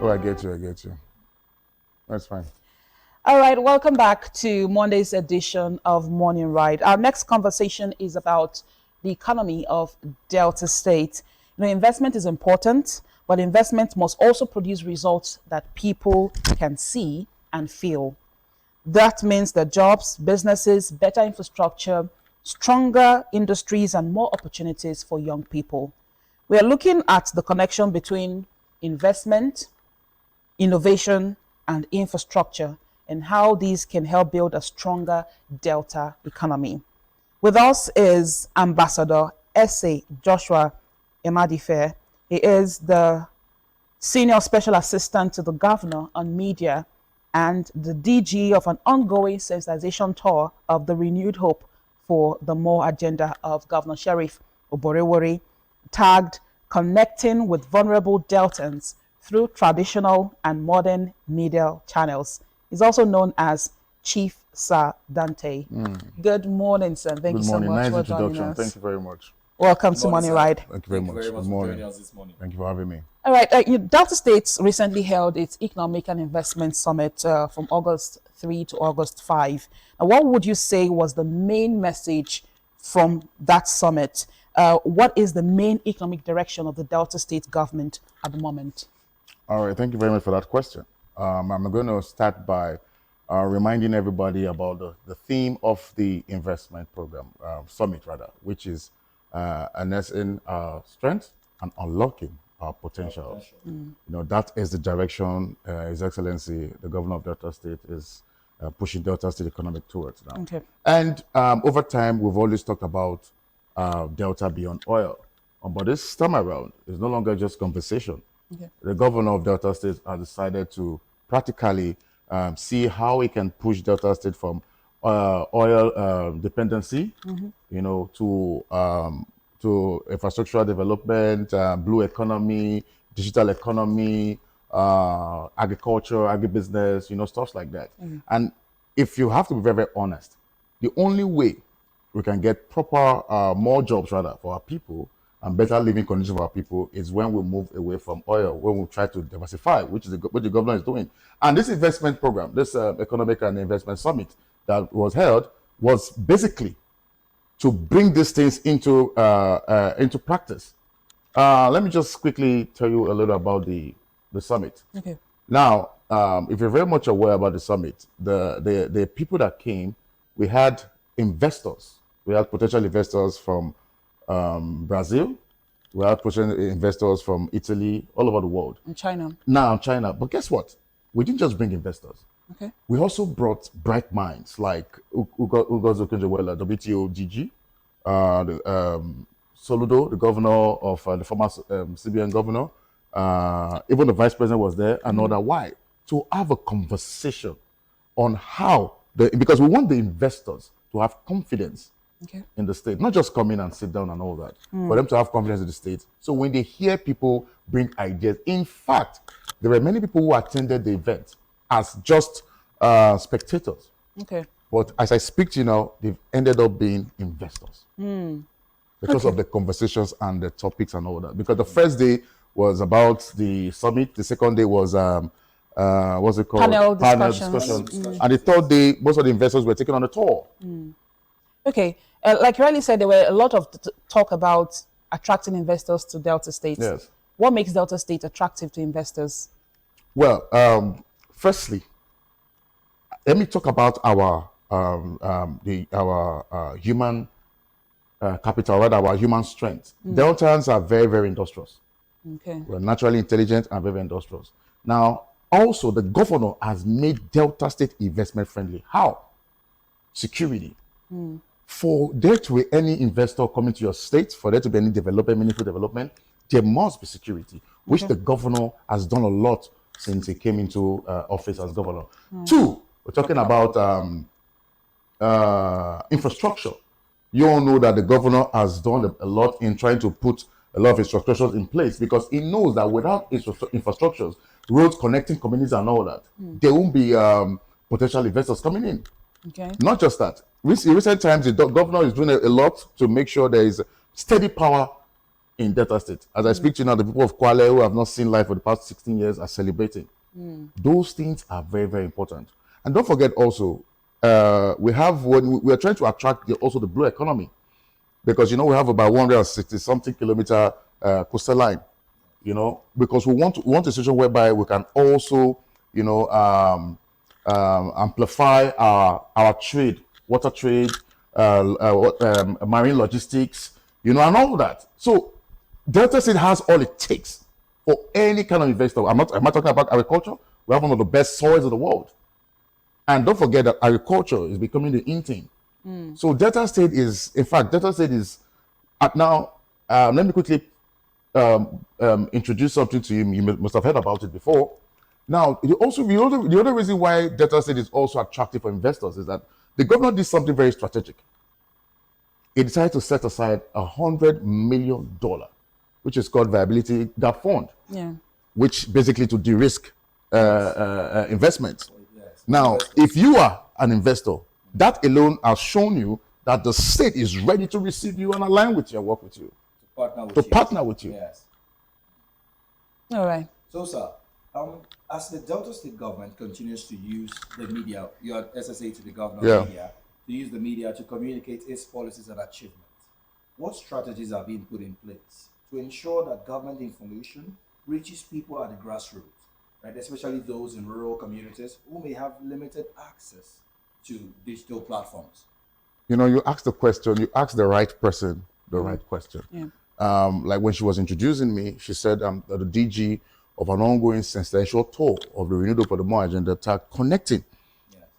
I get you. I get you. That's fine. All right, welcome back to Monday's edition of Morning Ride. Our next conversation is about the economy of Delta State. Investment is important, but investment must also produce results that people can see and feel. That means that jobs, businesses, better infrastructure, stronger industries, and more opportunities for young people. We are looking at the connection between investment, innovation, and infrastructure, and how these can help build a stronger Delta economy. With us is Ambassador S.A. Joshua Emadife. He is the Senior Special Assistant to the Governor on Media and the DG of an ongoing sensitization tour of the Renewed Hope for the More agenda of Governor Sheriff Oborevwori, tagged Connecting with Vulnerable Deltans through Traditional and Modern Media Channels. He's also known as Chief Sir Dante. Good morning, sir. Thank you so much Nice for joining introduction. us. Thank you very much. Welcome to Morning Ride. Thank you very much. Good morning. For joining us this morning. Thank you for having me. All right. Delta State recently held its Economic and Investment Summit from August 3 to August 5. Now, what would you say was the main message from that summit? What is the main economic direction of the Delta State government at the moment? All right. Thank you very much for that question. I'm going to start by reminding everybody about the theme of the investment program, summit rather, which is harnessing our strength and unlocking our potential. That is the direction His Excellency, the Governor of Delta State, is pushing Delta State economic towards now. Okay. And over time, we've always talked about Delta beyond oil. But this time around, it's no longer just conversation. Okay. The Governor of Delta State has decided to practically see how we can push Delta State from oil dependency, to infrastructural development, blue economy, digital economy, agriculture, agribusiness, stuff like that. And if you have to be very, very honest, the only way we can get proper, more jobs rather for our people and better living conditions for our people is when we move away from oil, when we try to diversify, which is what the government is doing. And this investment program, this Economic and Investment Summit that was held, was basically to bring these things into practice. Let me just quickly tell you a little about the summit. Okay. Now, if you're very much aware about the summit, the people that came, we had investors. We had potential investors from Brazil. We had potential investors from Italy, all over the world. In China. Now, China. But guess what? We didn't just bring investors. Okay. We also brought bright minds like Ugozo Okonjo-Iweala, WTO DG, Soludo, the governor of the former CBN governor, even the vice president was there, and other. Why? To have a conversation on how, because we want the investors to have confidence in the state, not just come in and sit down and all that, for them to have confidence in the state. So when they hear people bring ideas, in fact, there were many people who attended the event as just spectators. Okay. But as I speak to you now, they've ended up being investors because of the conversations and the topics and all that. Because the first day was about the summit, the second day was what's it called? Panel discussions. And the third day, most of the investors were taken on a tour. Okay. Like you rightly said, there were a lot of talk about attracting investors to Delta State. Yes. What makes Delta State attractive to investors? Well, firstly, let me talk about our human capital, rather our human strength. Deltans are very, very industrious. Okay. We're naturally intelligent and very, very industrious. Now, also, the governor has made Delta State investment friendly. How? Security. For there to be any investor coming to your state, for there to be any development, meaningful development, there must be security, which the governor has done a lot since he came into office as governor. Two, we're talking about infrastructure. You all know that the governor has done a lot in trying to put a lot of infrastructures in place, because he knows that without infrastructures, roads connecting communities and all that, there won't be potential investors coming in. Okay. Not just that. In recent times, the governor is doing a lot to make sure there is steady power in Delta State. As I speak to you now, the people of Kwale who have not seen life for the past 16 years are celebrating. Those things are very, very important. And don't forget also, we are trying to attract also the blue economy, because we have about 160 something kilometer coastal line, because we want a situation whereby we can also amplify our trade, water trade, marine logistics, and all that. So Delta State has all it takes for any kind of investor. I'm not talking about agriculture. We have one of the best soils in the world. And don't forget that agriculture is becoming the in thing. So Delta State is now, let me quickly introduce something to you. You must have heard about it before. Now, the other reason why Delta State is also attractive for investors is that the governor did something very strategic. He decided to set aside $100 million, which is called Viability Gap Fund, which basically to de-risk investments. Now, if you are an investor, that alone has shown you that the state is ready to receive you and align with you and work with you. To partner with you. Yes. All right. So, sir, as the Delta State government continues to use the media, your SSA to the governor of media, to use the media to communicate its policies and achievements, what strategies are being put in place to ensure that government information reaches people at the grassroots, right? Especially those in rural communities who may have limited access to digital platforms? You asked the question, you asked the right person the right question. Like when she was introducing me, she said I'm the DG of an ongoing sensitization tour of the Renewed for the More agenda, connecting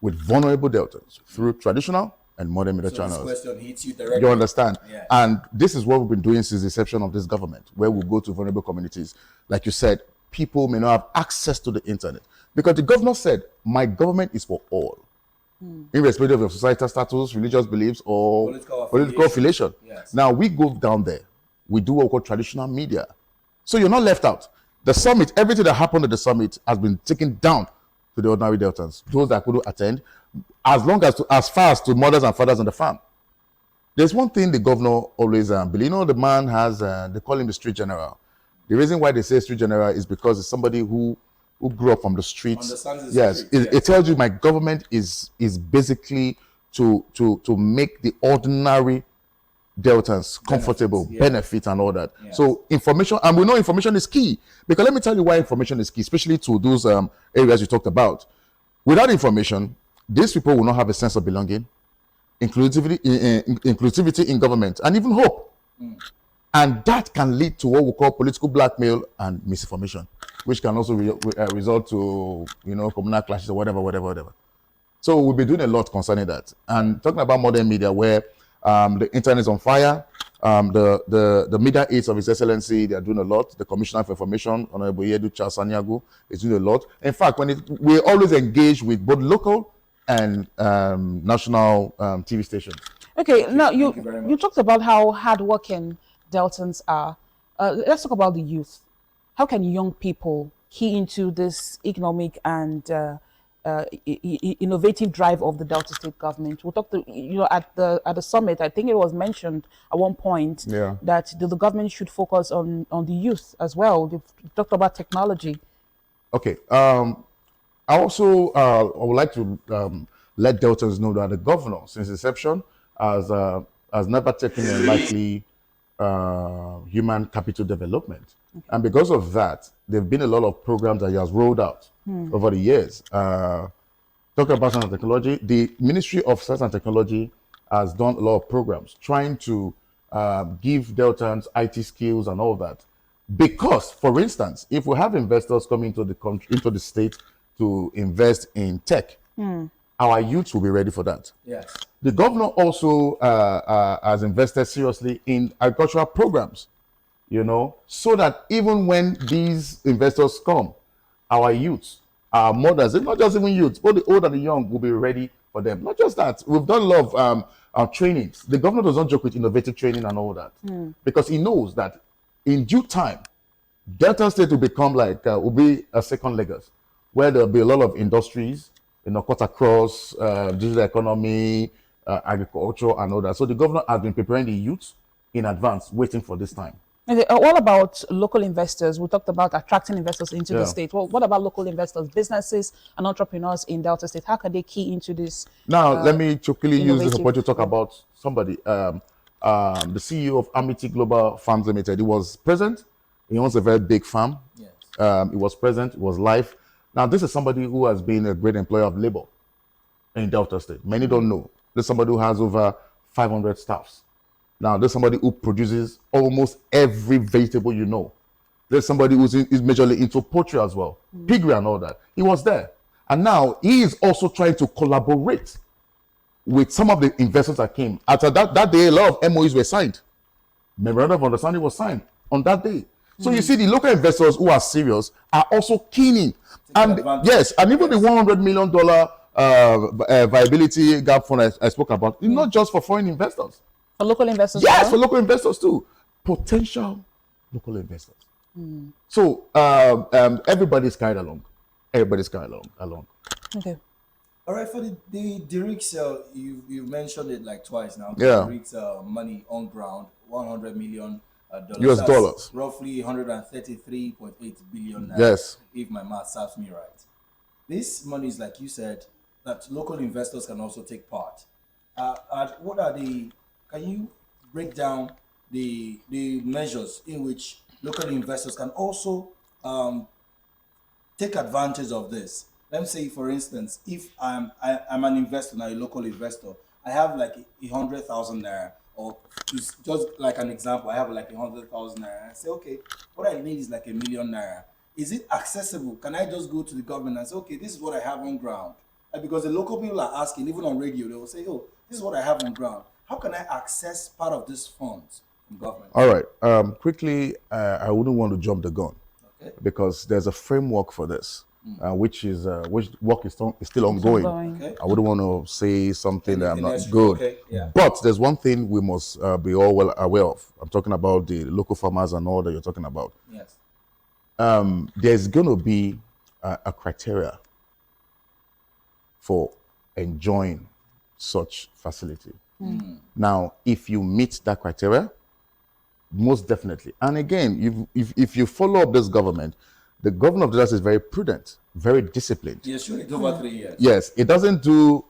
with vulnerable Deltans through traditional and modern media channels. This question hits you directly. You understand? Yes. And this is what we've been doing since the inception of this government, where we go to vulnerable communities. Like you said, people may not have access to the internet. Because the governor said, my government is for all. Irrespective of your societal status, religious beliefs, or political affiliation. Yes. Now, we go down there. We do what we call traditional media. So you're not left out. The summit, everything that happened at the summit has been taken down to the ordinary Deltans, those that couldn't attend, as far as to mothers and fathers on the farm. There's one thing the governor always believes. The man has, they call him the street general. The reason why they say street general is because it's somebody who grew up from the streets. Understands the streets, yes. It tells you my government is basically to make the ordinary Deltans comfortable, benefit and all that. Yes. So information, and we know information is key, because let me tell you why information is key, especially to those areas you talked about. Without information, these people will not have a sense of belonging, inclusivity in government, and even hope. And that can lead to what we call political blackmail and misinformation, which can also result to communal clashes or whatever. So we'll be doing a lot concerning that. And talking about modern media, where the internet is on fire, the media aides of His Excellency, they are doing a lot. The Commissioner for Information, Honorable Yedu Charles Sanyago, is doing a lot. In fact, we always engage with both local and national TV stations. Okay, now you talked about how hardworking Deltans are. Let's talk about the youth. How can young people key into this economic and innovative drive of the Delta State government? We talked, at the summit. I think it was mentioned at one point that the government should focus on the youth as well. They talked about technology. Okay. I also I would like to let Deltans know that the governor, since inception, has never taken a lightly human capital development. And because of that, there have been a lot of programs that he has rolled out over the years. Talking about science and technology, the Ministry of Science and Technology has done a lot of programs trying to give Deltans IT skills and all that. Because, for instance, if we have investors coming into the country, into the state to invest in tech, our youth will be ready for that. Yes. The governor also has invested seriously in agricultural programs, so that even when these investors come, our youths, our mothers, and not just even youths, but the old and the young will be ready for them. Not just that, we've done a lot of our trainings. The governor does not joke with innovative training and all that, because he knows that in due time, Delta State will become will be a second Lagos, where there'll be a lot of industries, cut across digital economy, agriculture and all that. So the governor has been preparing the youth in advance, waiting for this time. Okay, what about local investors? We talked about attracting investors into the Yeah. state. Well, what about local investors, businesses and entrepreneurs in Delta State? How can they key into this? Now, let me quickly use this innovative opportunity to talk work. about somebody, the CEO of Amity Global Farms Limited. He was present. He owns a very big farm. Yes. He was present. He was live. Now, this is somebody who has been a great employer of labor in Delta State. Many don't know. There's somebody who has over 500 staffs. Now, there's somebody who produces almost every vegetable you know. There's somebody is majorly into poultry as well, piggery and all that. He was there. And now he is also trying to collaborate with some of the investors that came. After that day, a lot of MOUs were signed. Memorandum of Understanding was signed on that day. So you see, the local investors who are serious are also keen in. And advantage. yes, and even the $100 million viability gap fund I spoke about, it's not just for foreign investors. For local investors? Yes, as well? for local investors too. Potential local investors. So everybody's carried along. Everybody's carried along. Okay. All right, for the RICS, you mentioned it like twice now. Yeah. The RICS money on ground, $100 million. US That's dollars. Roughly 133.8 billion naira, Yes. if my math serves me right. This money is, like you said, that local investors can also take part. What are can you break down the measures in which local investors can also take advantage of this? Let me say, for instance, if I'm an investor now, a local investor, I have like 100,000 naira, or just like an example, I have like 100,000 naira. I say, okay, what I need is like $1 million naira. Is it accessible? Can I just go to the government and say, okay, this is what I have on ground? Because the local people are asking, even on radio, they will say, oh, this is what I have on ground. How can I access part of these funds from government? All right. Quickly, I wouldn't want to jump the gun, Okay. because there's a framework for this, which work is still ongoing. Okay. I wouldn't want to say something that I'm Anything not extra? good. Okay, yeah. But there's one thing we must be all well aware of. I'm talking about the local farmers and all that you're talking about. Yes. There's going to be a criteria for enjoying such facility. Now, if you meet that criteria, most definitely. And again, if you follow up this government, the governor of the Delta is very prudent, very disciplined. Yes, sure. It's over 3 years. Yes, it doesn't do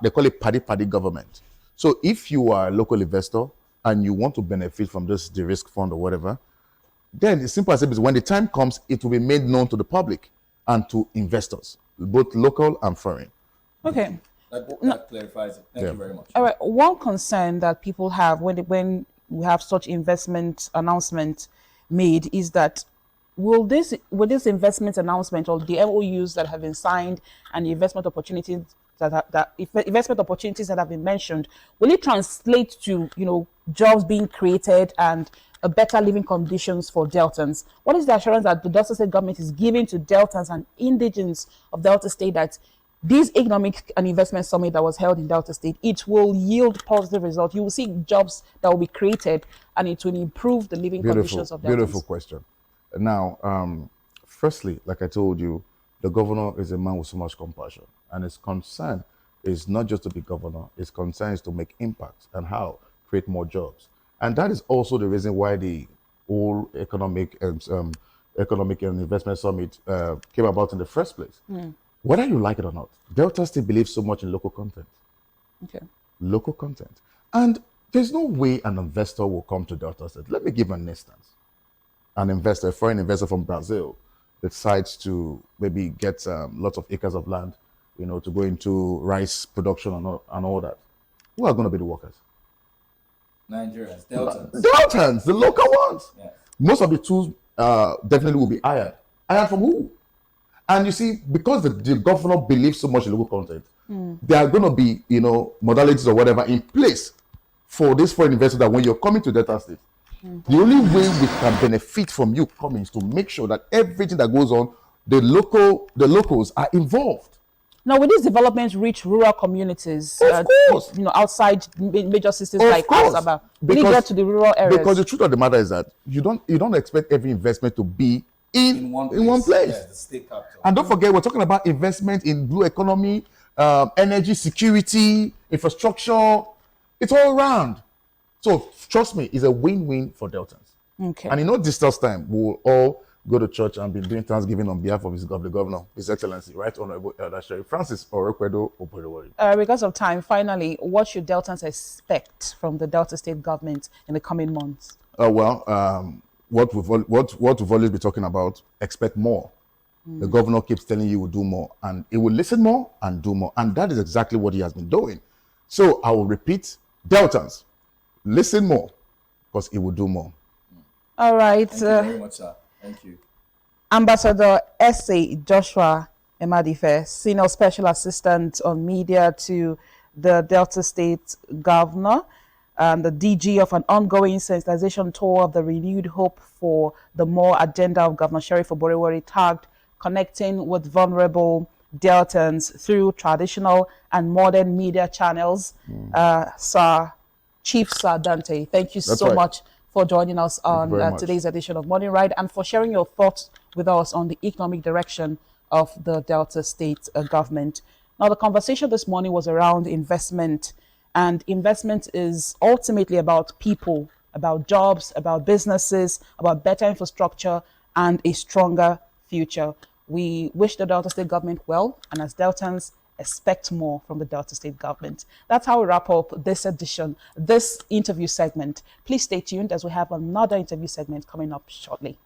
they call it paddy government. So if you are a local investor and you want to benefit from this de-risk fund or whatever, then the simple as it is, when the time comes, it will be made known to the public and to investors, both local and foreign. Okay. That clarifies it. Thank you very much. All right. One concern that people have when we have such investment announcement made is that will this investment announcement or the MOUs that have been signed and the investment opportunities investment opportunities that have been mentioned, will it translate to jobs being created and a better living conditions for Deltans? What is the assurance that the Delta State government is giving to Deltans and indigents of Delta State that this economic and investment summit that was held in Delta State, it will yield positive results? You will see jobs that will be created and it will improve the living conditions of Deltans. Beautiful question. Now, firstly, like I told you, the governor is a man with so much compassion, and his concern is not just to be governor, his concern is to make impact and how create more jobs. And that is also the reason why the whole economic and investment summit came about in the first place. Whether you like it or not, Delta still believes so much in local content. Okay. Local content. And there's no way an investor will come to Delta State. Let me give an instance. An investor, a foreign investor from Brazil, decides to maybe get lots of acres of land, to go into rice production and all that. Who are going to be the workers? Nigerians, Deltans. Deltans, the local ones. Yes. Most of the tools definitely will be hired. Hired from who? And you see, because the governor believes so much in local content, there are going to be, modalities or whatever in place for this foreign investor that when you're coming to Delta State, the only way we can benefit from you coming is to make sure that everything that goes on, the locals are involved. Now, will these developments reach rural communities? Of course. Outside major cities Of like course. Asaba? Will it get to the rural areas? Because the truth of the matter is that you don't expect every investment to be in one place. Yes, the state capital. And don't forget, we're talking about investment in blue economy, energy security, infrastructure. It's all around. So trust me, it's a win-win for Deltans. Okay. And distance time, we'll all go to church and be doing Thanksgiving on behalf of the governor, His Excellency, Right Honorable Elder Sheriff Francis Orekwedo Oborewori. Because of time, finally, what should Deltans expect from the Delta State government in the coming months? What we've always been talking about, expect more. The governor keeps telling you will do more, and he will listen more and do more. And that is exactly what he has been doing. So I will repeat, Deltans, listen more, because he will do more. All right. Thank you very much, sir. Thank you. Ambassador S.A. Joshua Emadife, Senior Special Assistant on Media to the Delta State Governor, the DG of an ongoing sensitization tour of the renewed hope for the more agenda of Governor Sheriff Oborewori, tagged Connecting with Vulnerable Deltans through traditional and modern media channels. Chief Sir Dante, thank you so much for joining us on today's edition of Morning Ride and for sharing your thoughts with us on the economic direction of the Delta State government. Now, the conversation this morning was around investment, and investment is ultimately about people, about jobs, about businesses, about better infrastructure and a stronger future. We wish the Delta State government well, and as Deltans, expect more from the Delta State government. That's how we wrap up this interview segment. Please stay tuned as we have another interview segment coming up shortly.